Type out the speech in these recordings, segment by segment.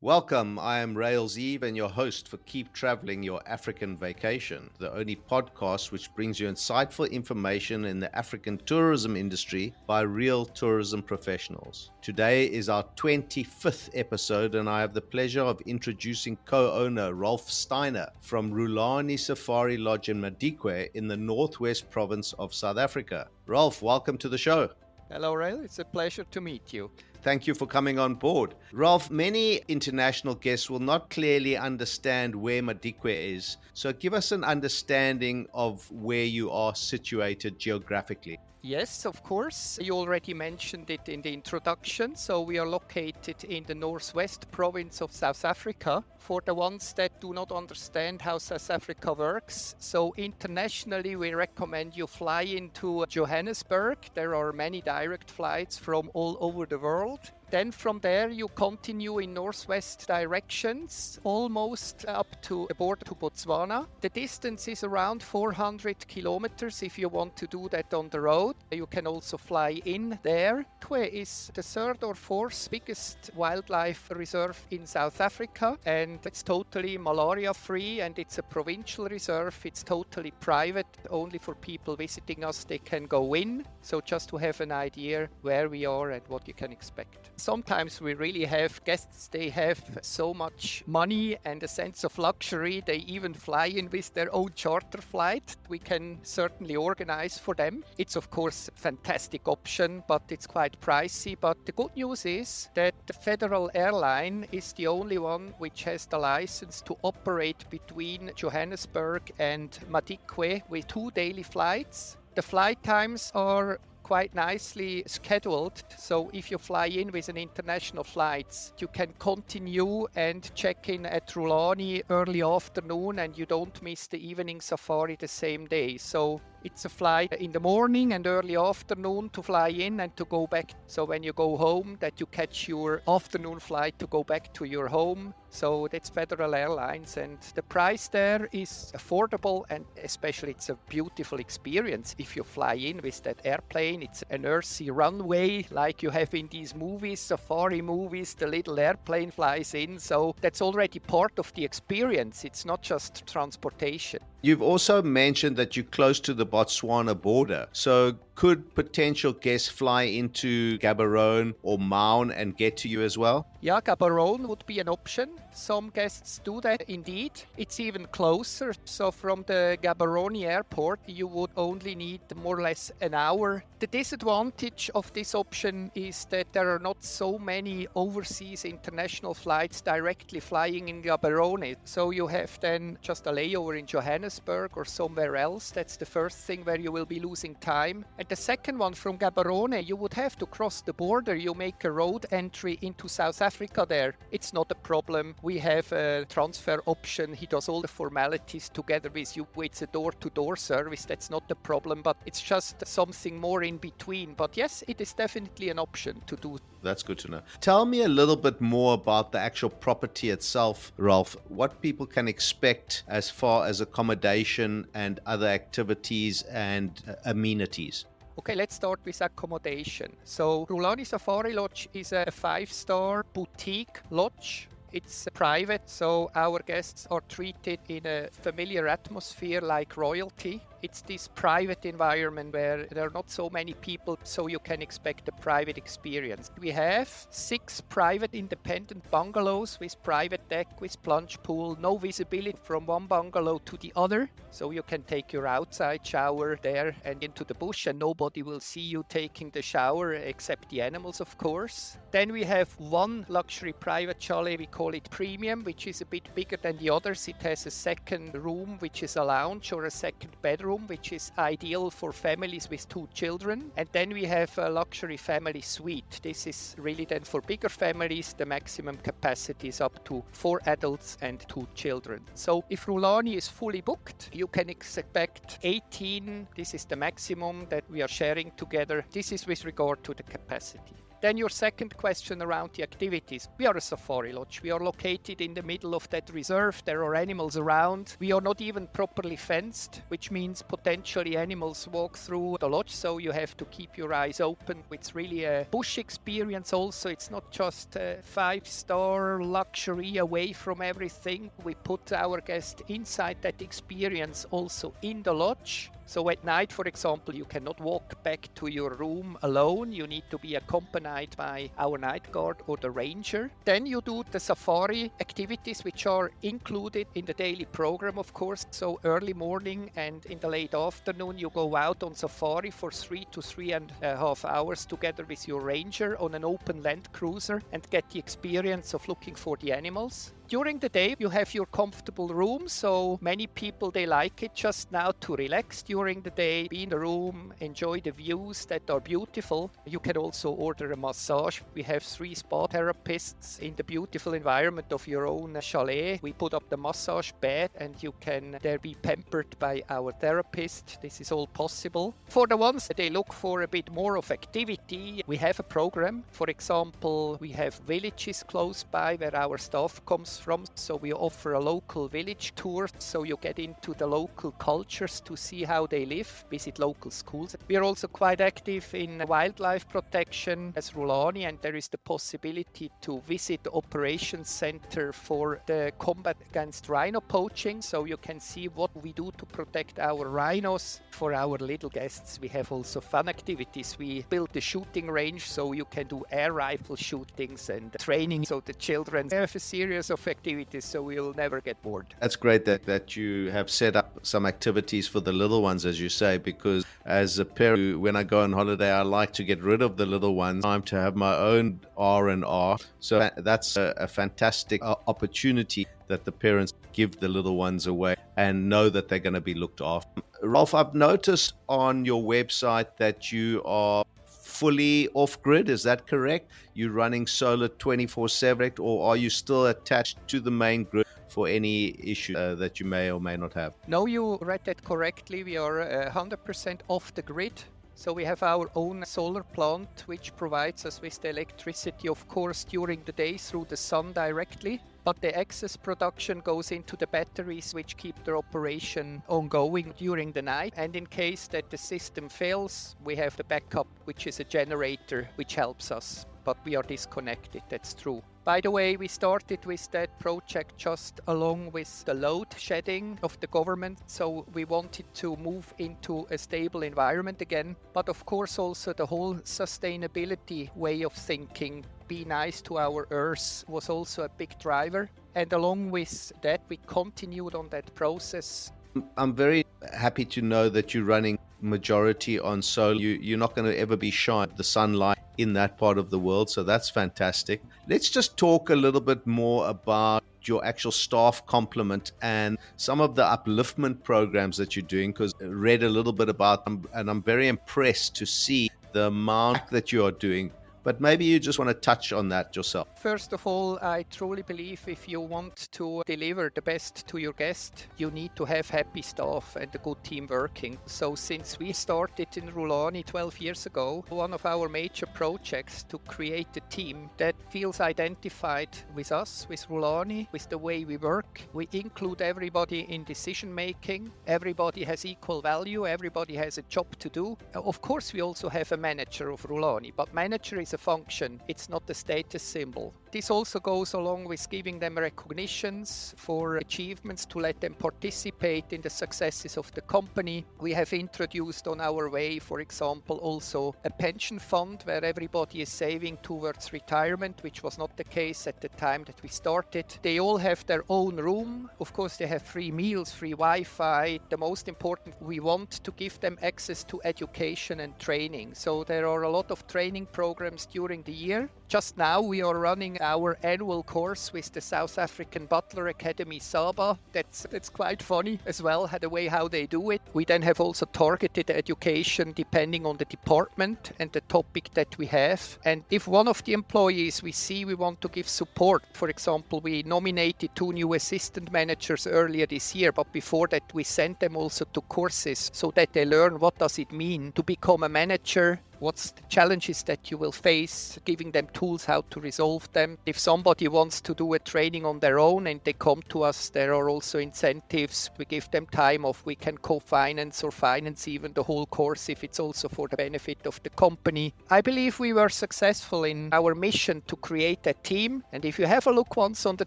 Welcome, I am Rails Eve and your host for Keep Traveling Your African Vacation, the only podcast which brings you insightful information in the African tourism industry by real tourism professionals. Today is our 25th episode and I have the pleasure of introducing co-owner Rolf Steiner from Rhulani Safari Lodge in Madikwe in the northwest province of South Africa. Rolf, welcome to the show. Hello, Rail. It's a pleasure to meet you. Thank you for coming on board. Rolf, many international guests will not clearly understand where Madikwe is, so give us an understanding of where you are situated geographically. Yes, of course. You already mentioned it in the introduction. So we are located in the northwest province of South Africa. For the ones that do not understand how South Africa works, so internationally we recommend you fly into Johannesburg. There are many direct flights from all over the world. Then from there you continue in northwest directions, almost up to the border to Botswana. The distance is around 400 kilometers if you want to do that on the road. You can also fly in there. Madikwe is the third or fourth biggest wildlife reserve in South Africa, and it's totally malaria free, and it's a provincial reserve. It's totally private, only for people visiting us they can go in. So just to have an idea where we are and what you can expect. Sometimes we really have guests, they have so much money and a sense of luxury, they even fly in with their own charter flight. We can certainly organize for them. It's of course a fantastic option, but it's quite pricey. But the good news is that the federal airline is the only one which has the license to operate between Johannesburg and Madikwe with 2 daily flights. The flight times are quite nicely scheduled, so if you fly in with an international flights, you can continue and check in at Rhulani early afternoon and you don't miss the evening safari the same day. So it's a flight in the morning and early afternoon to fly in and to go back. So when you go home, that you catch your afternoon flight to go back to your home. So that's Federal Airlines, and the price there is affordable, and especially it's a beautiful experience if you fly in with that airplane. It's an earthy runway like you have in these movies, safari movies, the little airplane flies in. So that's already part of the experience. It's not just transportation. You've also mentioned that you're close to the Botswana border. So could potential guests fly into Gaborone or Maun and get to you as well? Yeah, Gaborone would be an option. Some guests do that indeed. It's even closer. So from the Gaborone airport, you would only need more or less an hour. The disadvantage of this option is that there are not so many overseas international flights directly flying in Gaborone. So you have then just a layover in Johannesburg or somewhere else. That's the first thing where you will be losing time. And the second one, from Gaborone, you would have to cross the border. You make a road entry into South Africa there. It's not a problem. We have a transfer option. He does all the formalities together with you. It's a door-to-door service. That's not the problem, but it's just something more in between. But yes, it is definitely an option to do. That's good to know. Tell me a little bit more about the actual property itself, Rolf. What people can expect as far as accommodation and other activities and amenities. Okay, let's start with accommodation. So Rhulani Safari Lodge is a 5-star boutique lodge. It's private, so our guests are treated in a familiar atmosphere like royalty. It's this private environment where there are not so many people, so you can expect a private experience. We have 6 private independent bungalows with private deck, with plunge pool, no visibility from one bungalow to the other. So you can take your outside shower there and into the bush, and nobody will see you taking the shower except the animals, of course. Then we have 1 luxury private chalet, we call it Premium, which is a bit bigger than the others. It has a second room, which is a lounge, or a second bedroom, which is ideal for families with 2 children. And then we have a luxury family suite. This is really then for bigger families. The maximum capacity is up to 4 adults and 2 children. So if Rhulani is fully booked, you can expect 18. This is the maximum that we are sharing together. This is with regard to the capacity. Then your second question around the activities. We are a safari lodge. We are located in the middle of that reserve. There are animals around. We are not even properly fenced, which means potentially animals walk through the lodge, so you have to keep your eyes open. It's really a bush experience also. It's not just a 5-star luxury away from everything. We put our guests inside that experience also in the lodge. So at night, for example, you cannot walk back to your room alone. You need to be accompanied by our night guard or the ranger. Then you do the safari activities, which are included in the daily program, of course. So early morning and in the late afternoon, you go out on safari for 3 to 3.5 hours together with your ranger on an open land cruiser and get the experience of looking for the animals. During the day, you have your comfortable room, so many people, they like it just now to relax during the day, be in the room, enjoy the views that are beautiful. You can also order a massage. We have 3 spa therapists in the beautiful environment of your own chalet. We put up the massage bed and you can there be pampered by our therapist. This is all possible. For the ones that they look for a bit more of activity, we have a program. For example, we have villages close by where our staff comes from, so we offer a local village tour, so you get into the local cultures to see how they live, visit local schools. We are also quite active in wildlife protection as Rhulani, and there is the possibility to visit the operations center for the combat against rhino poaching, so you can see what we do to protect our rhinos. For our little guests, we have also fun activities. We built a shooting range, so you can do air rifle shootings and training, so the children have a series of activities, so we'll never get bored. That's great that you have set up some activities for the little ones, as you say, because as a parent, when I go on holiday, I like to get rid of the little ones. Time to have my own R&R. So that's a fantastic opportunity that the parents give the little ones away and know that they're going to be looked after. Rolf, I've noticed on your website that you are fully off-grid, is that correct? You're running solar 24/7, or are you still attached to the main grid for any issue that you may or may not have? No, you read that correctly. We are 100% off the grid. So we have our own solar plant, which provides us with the electricity, of course, during the day through the sun directly. But the excess production goes into the batteries, which keep their operation ongoing during the night. And in case that the system fails, we have the backup, which is a generator, which helps us. But we are disconnected, that's true. By the way, we started with that project just along with the load shedding of the government. So we wanted to move into a stable environment again. But of course also the whole sustainability way of thinking, be nice to our earth, was also a big driver. And along with that, we continued on that process. I'm very happy to know that you're running majority on solar. You're not going to ever be shy of the sunlight in that part of the world, so that's fantastic. Let's just talk a little bit more about your actual staff complement and some of the upliftment programs that you're doing, because I read a little bit about them and I'm very impressed to see the amount that you are doing. But maybe you just want to touch on that yourself. First of all, I truly believe if you want to deliver the best to your guest, you need to have happy staff and a good team working. So since we started in Rhulani 12 years ago, one of our major projects to create a team that feels identified with us, with Rhulani, with the way we work. We include everybody in decision making. Everybody has equal value. Everybody has a job to do. Of course, we also have a manager of Rhulani, but manager is a function, it's not a status symbol. This also goes along with giving them recognitions for achievements to let them participate in the successes of the company. We have introduced on our way, for example, also a pension fund where everybody is saving towards retirement, which was not the case at the time that we started. They all have their own room. Of course, they have free meals, free Wi-Fi. The most important, we want to give them access to education and training. So there are a lot of training programs during the year. Just now we are running our annual course with the South African Butler Academy Saba. That's quite funny as well, the way how they do it. We then have also targeted education depending on the department and the topic that we have. And if one of the employees we see we want to give support, for example, we nominated 2 new assistant managers earlier this year, but before that we sent them also to courses so that they learn what does it mean to become a manager. what's the challenges that you will face, giving them tools how to resolve them. If somebody wants to do a training on their own and they come to us, there are also incentives. We give them time off. We can co-finance or finance even the whole course if it's also for the benefit of the company. I believe we were successful in our mission to create a team. And if you have a look once on the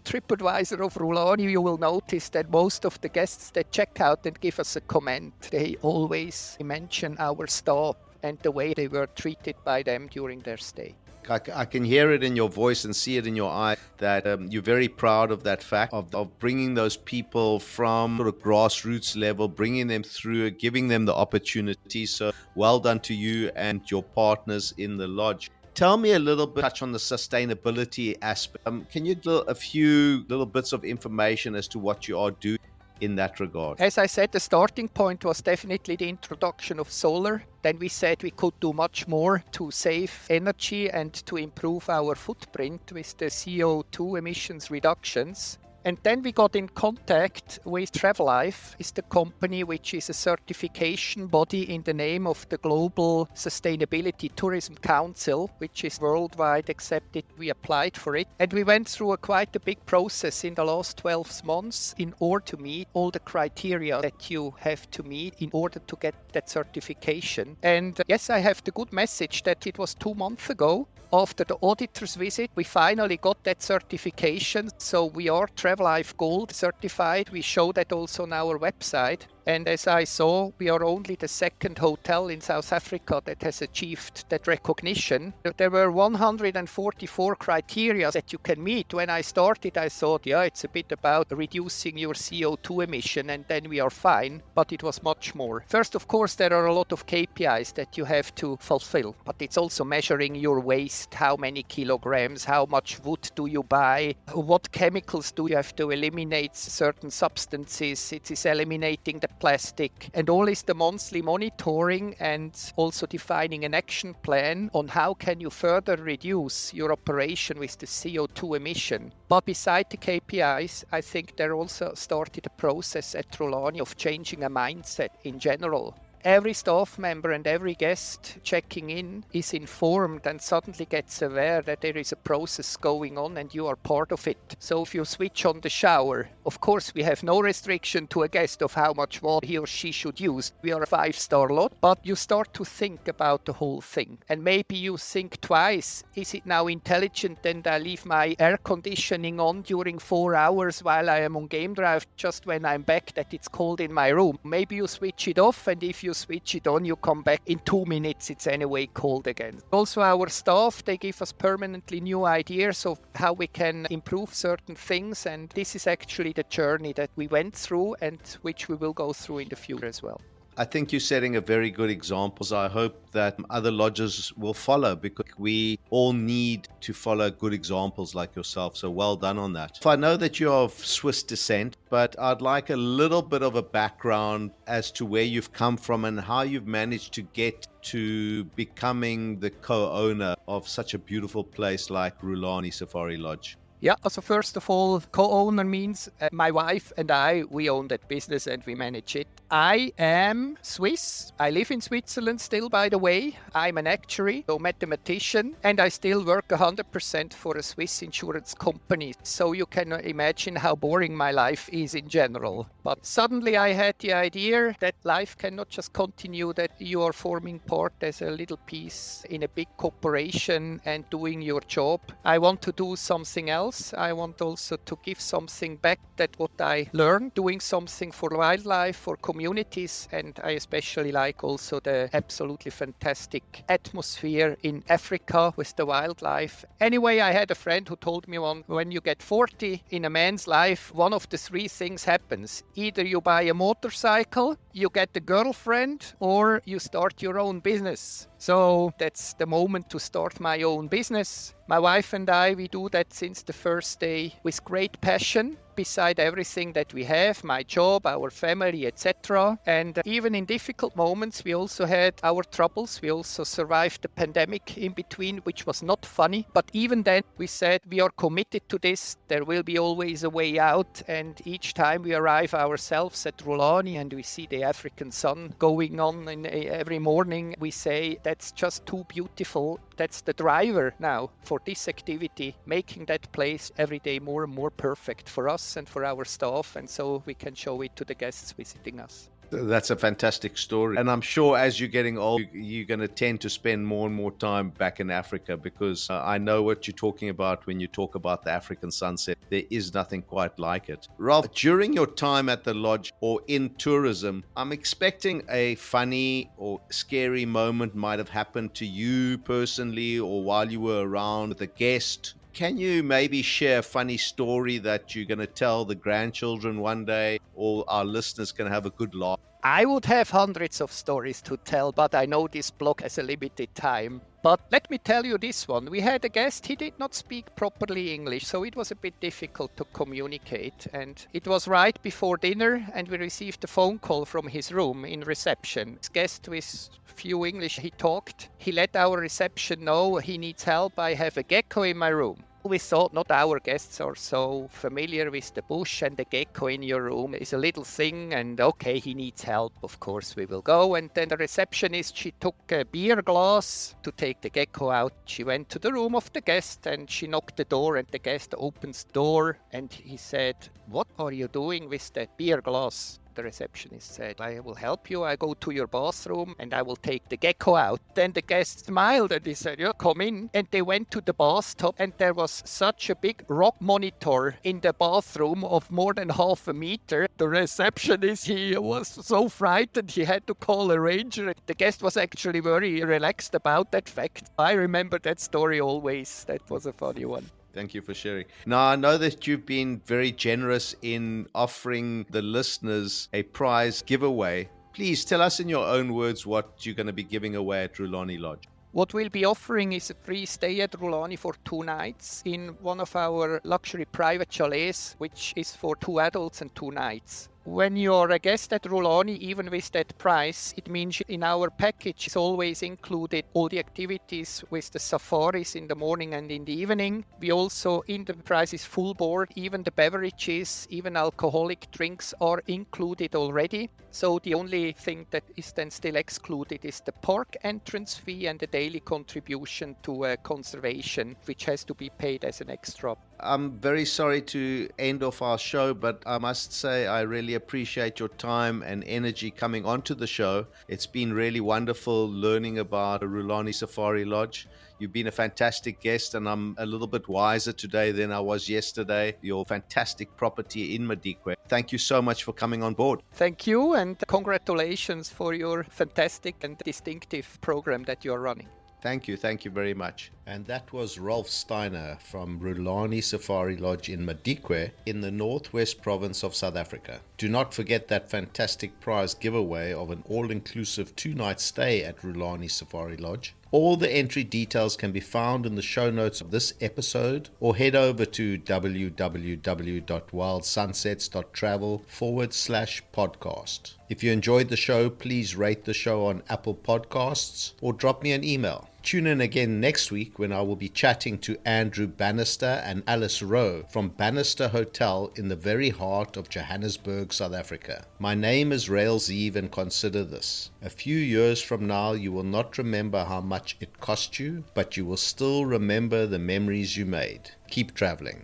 TripAdvisor of Rhulani, you will notice that most of the guests that check out and give us a comment, they always mention our staff and the way they were treated by them during their stay. I can hear it in your voice and see it in your eye that you're very proud of that fact of bringing those people from sort of grassroots level, bringing them through, giving them the opportunity. So well done to you and your partners in the lodge. Tell me a little bit, touch on the sustainability aspect. Can you give a few little bits of information as to what you are doing in that regard? As I said, the starting point was definitely the introduction of solar. Then we said we could do much more to save energy and to improve our footprint with the CO2 emissions reductions. And then we got in contact with TravelLife, is the company which is a certification body in the name of the Global Sustainability Tourism Council, which is worldwide accepted. We applied for it. And we went through quite a big process in the last 12 months in order to meet all the criteria that you have to meet in order to get that certification. And yes, I have the good message that it was 2 months ago. After the auditor's visit, we finally got that certification. So we are TravelLife Gold certified. We show that also on our website. And as I saw, we are only the second hotel in South Africa that has achieved that recognition. There were 144 criteria that you can meet. When I started, I thought, it's a bit about reducing your CO2 emission and then we are fine. But it was much more. First, of course, there are a lot of KPIs that you have to fulfill. But it's also measuring your waste, how many kilograms, how much wood do you buy, what chemicals do you have to eliminate, certain substances. It is eliminating the plastic, and all is the monthly monitoring and also defining an action plan on how can you further reduce your operation with the CO2 emission. But beside the KPIs, I think there also started a process at Rhulani of changing a mindset in general. Every staff member and every guest checking in is informed and suddenly gets aware that there is a process going on and you are part of it. So if you switch on the shower, of course we have no restriction to a guest of how much water he or she should use. We are a 5-star lot, but you start to think about the whole thing. And maybe you think twice, is it now intelligent that I leave my air conditioning on during 4 hours while I am on game drive just when I'm back that it's cold in my room? Maybe you switch it off, and if you switch it on, you come back in 2 minutes, it's anyway cold again. Also our staff, they give us permanently new ideas of how we can improve certain things, and this is actually the journey that we went through and which we will go through in the future as well. I think you're setting a very good example. I hope that other lodges will follow, because we all need to follow good examples like yourself. So well done on that. I know that you're of Swiss descent, but I'd like a little bit of a background as to where you've come from and how you've managed to get to becoming the co-owner of such a beautiful place like Rhulani Safari Lodge. Yeah, so first of all, co-owner means my wife and I, we own that business and we manage it. I am Swiss. I live in Switzerland still, by the way. I'm an actuary, so mathematician, and I still work 100% for a Swiss insurance company. So you can imagine how boring my life is in general. But suddenly I had the idea that life cannot just continue, that you are forming part as a little piece in a big corporation and doing your job. I want to do something else. I want also to give something back, that what I learned, doing something for wildlife, for communities, and I especially like also the absolutely fantastic atmosphere in Africa with the wildlife. Anyway, I had a friend who told me when you get 40 in a man's life, one of the 3 things happens. Either you buy a motorcycle, you get a girlfriend, or you start your own business. So that's the moment to start my own business. My wife and I, we do that since the first day with great passion. beside everything that we have, my job, our family, etc. And even in difficult moments, we also had our troubles. We also survived the pandemic in between, which was not funny. But even then, we said we are committed to this. There will be always a way out. And each time we arrive ourselves at Rhulani and we see the African sun going on every morning, we say that's just too beautiful. That's the driver now for this activity, making that place every day more and more perfect for us and for our staff, and so we can show it to the guests visiting us. That's a fantastic story. And I'm sure as you're getting old, you're going to tend to spend more and more time back in Africa, because I know what you're talking about when you talk about the African sunset. There is nothing quite like it. Rolf, during your time at the lodge or in tourism, I'm expecting a funny or scary moment might have happened to you personally or while you were around with a guest. Can you maybe share a funny story that you're going to tell the grandchildren one day, or our listeners can have a good laugh? I would have hundreds of stories to tell, but I know this blog has a limited time. But let me tell you this one. We had a guest, he did not speak properly English, so it was a bit difficult to communicate. And it was right before dinner, and we received a phone call from his room in reception. This guest with few English, he talked. He let our reception know he needs help. I have a gecko in my room. We thought not our guests are so familiar with the bush, and the gecko in your room is a little thing, and okay, he needs help. Of course, we will go. And then the receptionist, she took a beer glass to take the gecko out. She went to the room of the guest and she knocked the door, and the guest opens the door and he said, "What are you doing with that beer glass?" The receptionist said, "I will help you. I go to your bathroom and I will take the gecko out." Then the guest smiled and he said, "Yeah, come in." And they went to the bathtub, and there was such a big rock monitor in the bathroom of more than half a meter. The receptionist, he was so frightened he had to call a ranger. The guest was actually very relaxed about that fact. I remember that story always. That was a funny one. Thank you for sharing. Now, I know that you've been very generous in offering the listeners a prize giveaway. Please tell us in your own words what you're going to be giving away at Rhulani Lodge. What we'll be offering is a free stay at Rhulani for 2 nights in one of our luxury private chalets, which is for 2 adults and 2 nights. When you're a guest at Rhulani, even with that price, it means in our package is always included all the activities with the safaris in the morning and in the evening. We also, in the price is full board, even the beverages, even alcoholic drinks are included already. So the only thing that is then still excluded is the park entrance fee and the daily contribution to conservation, which has to be paid as an extra. I'm very sorry to end off our show, but I must say I really appreciate your time and energy coming onto the show. It's been really wonderful learning about Rhulani Safari Lodge. You've been a fantastic guest, and I'm a little bit wiser today than I was yesterday. Your fantastic property in Madikwe. Thank you so much for coming on board. Thank you, and congratulations for your fantastic and distinctive program that you're running. Thank you very much. And that was Rolf Steiner from Rhulani Safari Lodge in Madikwe in the northwest province of South Africa. Do not forget that fantastic prize giveaway of an all-inclusive 2-night stay at Rhulani Safari Lodge. All the entry details can be found in the show notes of this episode, or head over to www.wildsunsets.travel/podcast. If you enjoyed the show, please rate the show on Apple Podcasts or drop me an email. Tune in again next week when I will be chatting to Andrew Bannister and Alice Rowe from Bannister Hotel in the very heart of Johannesburg, South Africa. My name is Rails Eve, and consider this. A few years from now, you will not remember how much it cost you, but you will still remember the memories you made. Keep traveling.